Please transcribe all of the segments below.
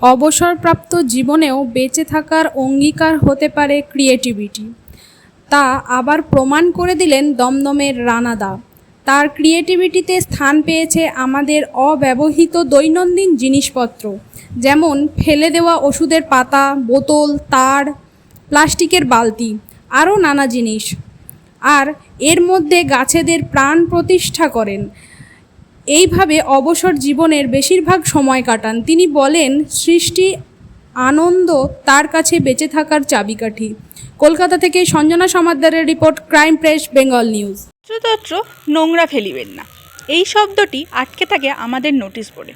অবসরপ্রাপ্ত জীবনেও বেঁচে থাকার অঙ্গীকার হতে পারে ক্রিয়েটিভিটি। তা আবার প্রমাণ করে দিলেন দমদমের রানাদা। তার ক্রিয়েটিভিটিতে স্থান পেয়েছে আমাদের অব্যবহৃত দৈনন্দিন জিনিসপত্র, যেমন ফেলে দেওয়া ওষুধের পাতা, বোতল, তার, প্লাস্টিকের বালতি, আরও নানা জিনিস। আর এর মধ্যে গাছেদের প্রাণ প্রতিষ্ঠা করেন। এইভাবে অবসর জীবনের বেশিরভাগ সময় কাটান। তিনি বলেন, সৃষ্টি আনন্দ তার কাছে বেঁচে থাকার চাবিকাঠি। কলকাতা থেকে সঞ্জনা সমাদ্দারের রিপোর্ট, ক্রাইম প্রেস, বেঙ্গল নিউজ। যত্রতত্র নোংরা ফেলিবেন না, এই শব্দটি আটকে থাকে আমাদের নোটিশ বোর্ডে।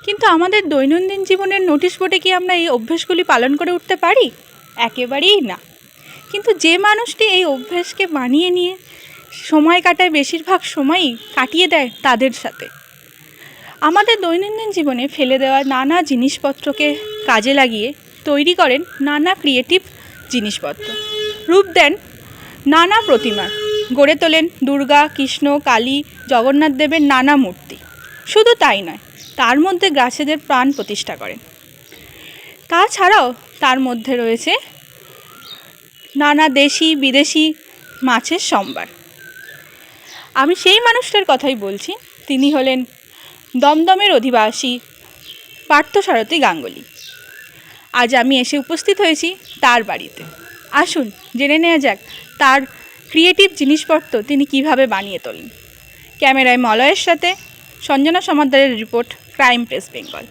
কিন্তু আমাদের দৈনন্দিন জীবনের নোটিশ বোর্ডে কি আমরা এই অভ্যেসগুলি পালন করে উঠতে পারি? একেবারেই না। কিন্তু যে মানুষটি এই অভ্যেসকে মানিয়ে নিয়ে সময় কাটায়, বেশিরভাগ সময়ই কাটিয়ে দেয় তাদের সাথে। আমাদের দৈনন্দিন জীবনে ফেলে দেওয়া নানা জিনিসপত্রকে কাজে লাগিয়ে তৈরি করেন নানা ক্রিয়েটিভ জিনিসপত্র, রূপ দেন নানা প্রতিমার, গড়ে তোলেন দুর্গা, কৃষ্ণ, কালী, জগন্নাথ দেবের নানা মূর্তি। শুধু তাই নয়, তার মধ্যে গাছেদের প্রাণ প্রতিষ্ঠা করেন। তাছাড়াও তার মধ্যে রয়েছে নানা দেশি বিদেশি মাছের সম্ভার। আমি সেই মানুষটার কথাই বলছি। তিনি হলেন দমদমের অধিবাসী পার্থসারথী গাঙ্গুলি। আজ আমি এসে উপস্থিত হয়েছি তার বাড়িতে। আসুন জেনে নেওয়া যাক তার ক্রিয়েটিভ জিনিসপত্র তিনি কিভাবে বানিয়ে তোলেন। ক্যামেরায় মলয়ের সাথে সঞ্জনা সমাদ্দারের রিপোর্ট, ক্রাইম প্রেস, বেঙ্গল।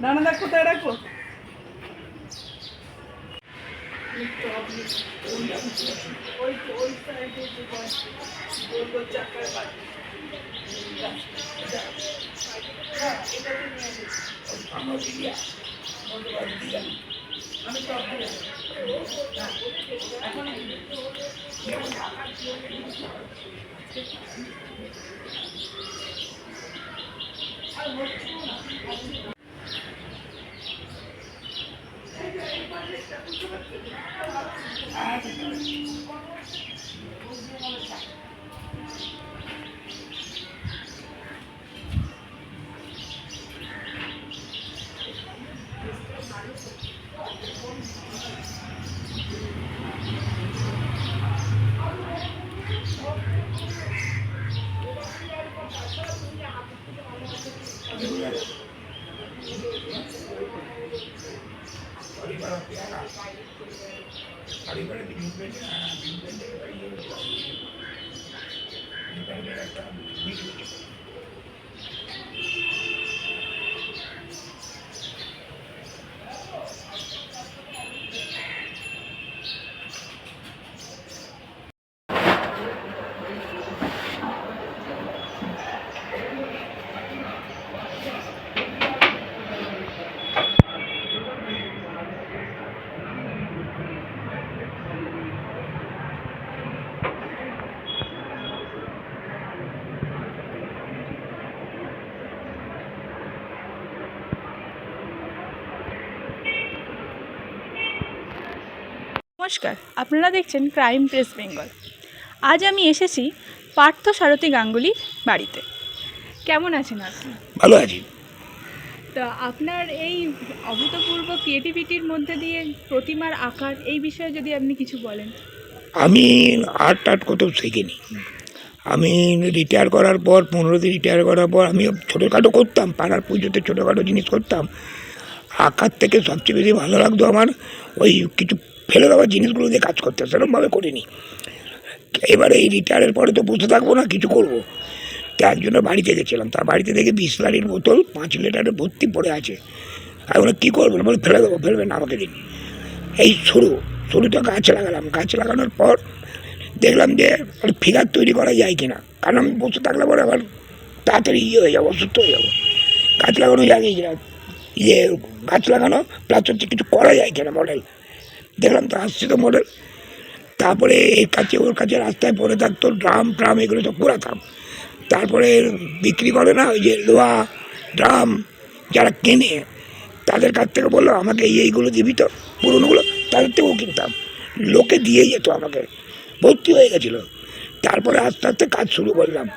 নানা দেখো, তাই রাখো। নমস্কার, আপনারা দেখছেন ক্রাইম প্রেস, বেঙ্গল। আজ আমি এসেছি পার্থসারথী গাঙ্গুলির বাড়িতে। কেমন আছেন আপনি? ভালো আছি। তা আপনার এই অভূতপূর্ব ক্রিয়েটিভিটির মধ্যে দিয়ে প্রতিমার আকার এই বিষয়ে যদি আপনি কিছু বলেন। আমি আর্ট কোথাও শিখিনি। আমি রিটায়ার করার পর 15 দিন রিটায়ার করার পর আমি ছোটোখাটো করতাম, পাড়ার পুজোতে ছোটোখাটো জিনিস করতাম। আঁকার থেকে সবচেয়ে বেশি ভালো লাগতো আমার ওই কিছু ফেলে দেওয়া জিনিসগুলো দিয়ে কাজ করতে, সেরকমভাবে করিনি। এবারে এই রিটায়ারের পরে তো বসে থাকবো না, কিছু করবো। তার জন্য বাড়িতে গেছিলাম, তার বাড়িতে দেখে বিসলারির বোতল 5 লিটারের ভর্তি পড়ে আছে। আর ওরা কী করবো, বলে ফেলে দেবো, ফেলবেন না, আমাকে দিন। এই শুরুতে গাছ লাগালাম, গাছ লাগানোর পর দেখলাম যে ফিগার তৈরি করা যায় কিনা, কারণ আমি বসে থাকলে পরে আবার তাড়াতাড়ি হয়ে যাবো, অসুস্থ হয়ে যাবো। গাছ লাগানো যায় কিনা, গাছ লাগানো প্লাস হচ্ছে কিছু করা যায় কিনা মডেল দেখলাম, তো আসছে তো মডেল। তারপরে এর কাছে ওর কাছে রাস্তায় পড়ে থাকতো ড্রাম এগুলো তো পুরাতাম। তারপরে বিক্রি করে না ওই যে লোহা ড্রাম, যারা কেনে তাদের কাছ থেকে বললো আমাকে এইগুলো দিবি তো, পুরোনোগুলো, তাদের থেকেও কিনতাম। লোকে দিয়ে যেত, আমাকে ভর্তি হয়ে গেছিলো। তারপরে আস্তে আস্তে কাজ শুরু করলাম।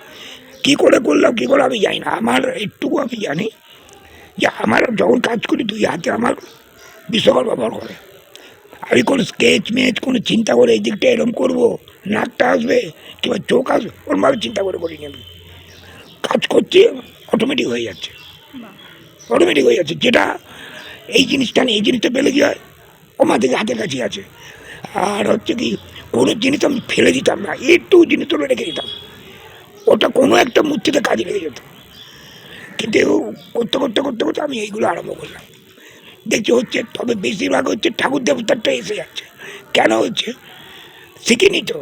কী করে করলাম, কী করে আমি জানি না। আমার একটুকু আমি জানি যে আমার যখন কাজ করি 2 হাতে আমার বিশ্বকর্মা ব্যবহার করে। আমি কোনো স্কেচ কোনো চিন্তা করে এই দিকটা এরকম করবো, নাকটা আসবে কিংবা চোখ আসবে, ওরমভাবে চিন্তা করে করিনি। আমি কাজ করছি, অটোমেটিক হয়ে যাচ্ছে, যেটা এই জিনিসটা নেই, এই জিনিসটা পেলে কি হয়, ওমা থেকে হাতের কাছে আছে। আর হচ্ছে কি, কোনো জিনিস আমি ফেলে দিতাম না, একটু জিনিস তুলে রেখে দিতাম, ওটা কোনো একটা মূর্তিতে কাজে লেগে যেত। কিন্তু করতে আমি এইগুলো আরম্ভ করলাম, দেখছি হচ্ছে। তবে বেশিরভাগ হচ্ছে ঠাকুর দেবতারটা এসে যাচ্ছে। কেন হচ্ছে শিখিনি তো,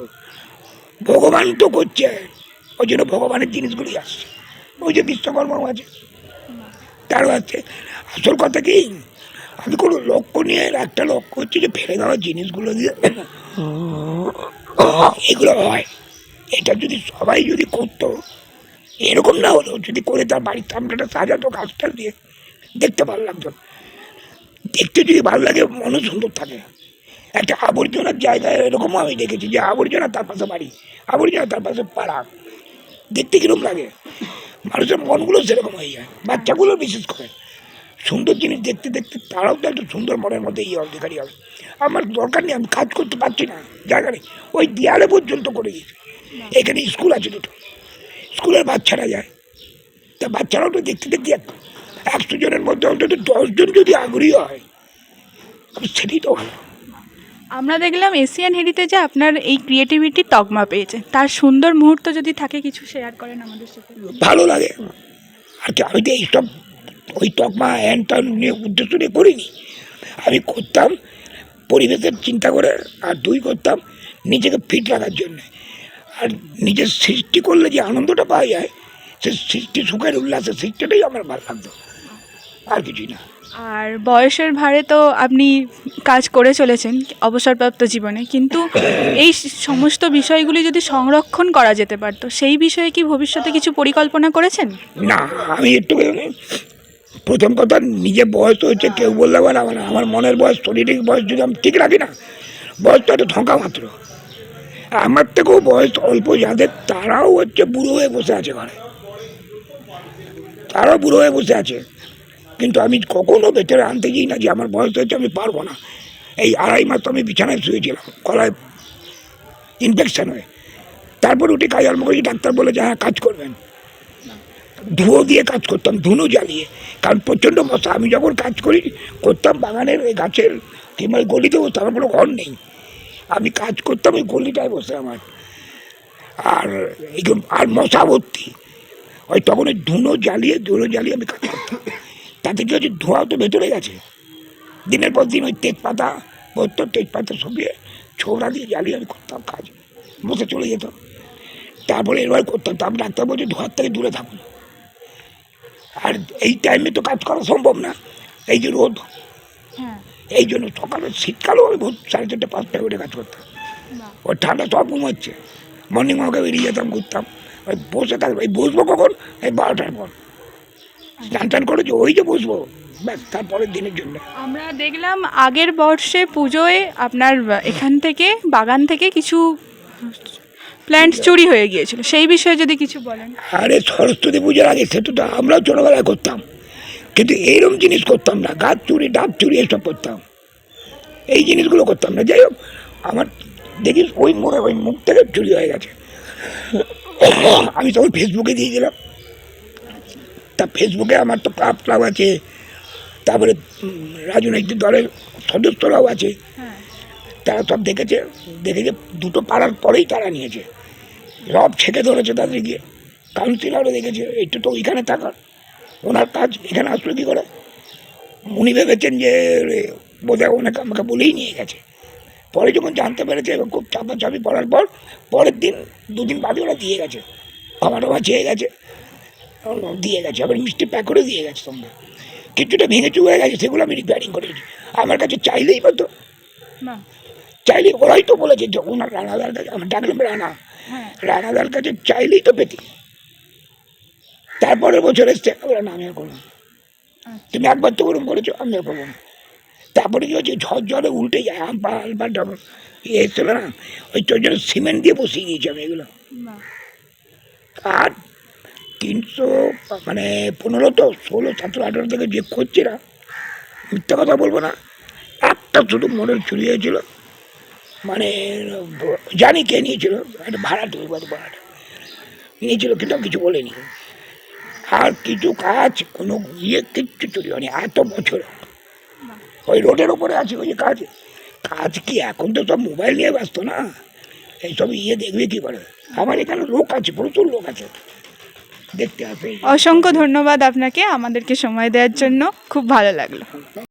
ভগবান তো করছে, ওই জন্য ভগবানের জিনিসগুলি আসছে। ওই যে বিশ্বকর্মাও আছে, তারও আছে। আসল কথা কি, আমি কোনো লক্ষ্য নিয়ে, একটা লক্ষ্য হচ্ছে যে ফেলে দেওয়া জিনিসগুলো দিয়ে এগুলো হয়। এটা যদি সবাই যদি করতো, এরকম না হলেও যদি করে তার বাড়ির সামনেটা সাজাতো গাছটা দিয়ে, দেখতে ভালো লাগতো। দেখতে যদি ভালো লাগে, মনে সুন্দর থাকে। একটা আবর্জনার জায়গায় এরকম আমি দেখেছি যে আবর্জনা তার পাশে বাড়ি, আবর্জনা তার পাশে পাড়া, দেখতে কীরকম লাগে। মানুষের মনগুলো সেরকম হয়ে যায়, বাচ্চাগুলো বিশেষ করে। সুন্দর জিনিস দেখতে দেখতে তারাও তো একটা সুন্দর মনের মধ্যে অধিকারী হবে। আমার দরকার নেই, আমি কাজ করতে পারছি না, জায়গা নেই, ওই দেয়ালে পর্যন্ত করে দিয়েছে। এখানে স্কুল আছে 2টো, স্কুলের বাচ্চারা যায়, তা বাচ্চারাও তো দেখতে 100 জনের মধ্যে অন্তত 10 জন যদি আগ্রহী হয়, সেটাই তো ভালো। আমরা দেখলাম এশিয়ান হেরিটেজে আপনার এই ক্রিয়েটিভিটি তকমা পেয়েছে, তার সুন্দর মুহূর্ত যদি থাকে কিছু শেয়ার করেন আমাদের সাথে। ভালো লাগে। আর কি, আমি তো এইসব ওই তকমা হ্যান নিয়ে উদ্দেশ্য নিয়ে করিনি। আমি করতাম পরিবেশের চিন্তা করে, আর 2 করতাম নিজেকে ফিট রাখার জন্যে। আর নিজের সৃষ্টি করলে যে আনন্দটা পাওয়া যায়, সে সৃষ্টি সুখের উল্লাসের সৃষ্টিটাই আমার ভালো লাগতো, আর কিছুই না। আর বয়সের ভারে তো আপনি কাজ করে চলেছেন অবসরপ্রাপ্ত জীবনে, কিন্তু এই সমস্ত বিষয়গুলি যদি সংরক্ষণ করা যেতে পারতো, সেই বিষয়ে কি ভবিষ্যতে কিছু পরিকল্পনা করেছেন? না, আমি একটু প্রথম কথা, নিজের বয়স হচ্ছে কেউ বললে পারে আমার মনের বয়স, শরীরিক বয়স যদি আমি ঠিক রাখি না, বয়স তো একটা ঠকা মাত্র। আমার থেকেও বয়স অল্প যাদের, তারাও হচ্ছে বুড়ো হয়ে বসে আছে ঘরে, তারাও বুড়ো হয়ে বসে আছে। কিন্তু আমি কখনো ভেতরে আনতে যাই না যে আমার বয়স হয়েছে, আমি পারবো না। এই 2.5 মাস আমি বিছানায় শুয়েছিলাম, গলায় ইনফেকশান হয়ে। তারপর উঠে কাজ আরম্ভ করেছি, ডাক্তার বলে যে হ্যাঁ কাজ করবেন। ধুয়ো দিয়ে কাজ করতাম, ধুনো জ্বালিয়ে, কারণ প্রচণ্ড মশা। আমি যখন কাজ করতাম বাগানের ওই গাছের কিংবা গলিতে বসতাম, আমার কোনো ঘর নেই, আমি কাজ করতাম ওই গলিটায় বসে আমার। আর মশা ভর্তি, ওই তখন ওই ধুনো জ্বালিয়ে আমি কাজ করতাম। তাতে কি হচ্ছে, ধোঁয়া তো ভেতরে গেছে। দিনের পর দিন ওই তেজপাতা পড়তো, তেজপাতা শুকিয়ে ছোবড়া দিয়ে জ্বালিয়ে আমি করতাম কাজ, বসে চলে যেত। তারপরে এবার করতাম, তারপর ডাক্তার বলছে ধোঁয়ার থেকে দূরে থাকুন। আর এই টাইমে তো কাজ করা সম্ভব না, এই যে রোদ, এই জন্য সকালে শীতকালেও আমি 4:30-5টায় উঠে কাজ করতাম। ওই ঠান্ডা সব ঘুমাচ্ছে, মর্নিং ওয়াকে বেরিয়ে যেতাম, ঘুরতাম। ওই বসে থাকবো, এই বসবো কখন, এই 12টার পর স্নান করেছি, ওই যে বসবো ব্যাস, তারপরের দিনের জন্য। আমরা দেখলাম আগের বর্ষে পুজোয় আপনার এখান থেকে বাগান থেকে কিছু প্ল্যান্টস চুরি হয়ে গিয়েছিল, সেই বিষয়ে যদি কিছু বলেন। আরে সরস্বতী পুজোর আগে সেটা তো আমরাও ছোটোবেলায় করতাম, কিন্তু এইরকম জিনিস করতাম না, গাছ চুরি ডাব চুরি এসব করতাম, এই জিনিসগুলো করতাম না। যাই হোক, আমার দেখিস ওই মোড়ে ওই মুখ থেকে চুরি হয়ে গেছে। আমি তখন ফেসবুকে দিয়েছিলাম, তা ফেসবুকে আমার তো ক্লাব আছে, তারপরে রাজনৈতিক দলের সদস্যরাও আছে, তারা সব দেখেছে, দুটো পাড়ার পরেই তারা নিয়েছে, সব ছেঁকে ধরেছে তাদের গিয়ে। কাউন্সিলরও দেখেছে, একটু তো ওইখানে থাকার, ওনার কাজ এখানে আসলো কী করে। উনি ভেবেছেন যে বোধহয় ওনাকে আমাকে বলেই নিয়ে গেছে। পরে যখন জানতে পেরেছে এবং খুব চাপাচাপি পড়ার পর পরের দিন 2 দিন বাদে ওরা দিয়ে গেছে, খাওয়া চেয়ে গেছে, দিয়ে গেছে, আবার মিষ্টি প্যাক করে দিয়ে গেছে সঙ্গে। কিছুটা ভেঙে চুয়ে গেছে, সেগুলো আমি রিপেয়ারিং করেছি। আমার কাছে চাইলেই পারতো, চাইলেই, ওরাই তো বলেছে যে ওনার রানাদার কাছে, আমার ডাকলাম রানা, রানাদার কাছে চাইলেই তো পেতি। তারপরের বছর এসছে, ওরা না আমি আর করবো, তুমি একবার তো ওরকম করেছো, আমি আর করবো না। তারপরে কি হচ্ছে, ঝড় ঝড়ে উল্টে যায়, আলবার যখন ইয়ে এসছিল না, ওই তোর জন্য সিমেন্ট দিয়ে বসিয়ে দিয়েছি আমি এগুলো। আর 315 তো 16, 17, 18 থেকে যে করছি না, মিথ্যা কথা বলবো না, একটা শুধু মডেল চুরি হয়েছিল, মানে জানি কে নিয়েছিল, একটা ভাড়াটে, ভাড়াটা নিয়েছিল, কিন্তু কিছু বলেনি। আর কিছু কাজ কোনো কিচ্ছু চুরি হয়নি এত বছর। ওই রোডের ওপরে আছে ওই যে কাজ কি এখন তো সব মোবাইল নিয়ে ব্যস্ত না, এইসব দেখবে কি করে। আমার এখানে লোক আছে, প্রচুর লোক আছে, দেখতে আসে। অসংখ্য ধন্যবাদ আপনাকে আমাদেরকে সময় দেওয়ার জন্য, খুব ভালো লাগলো।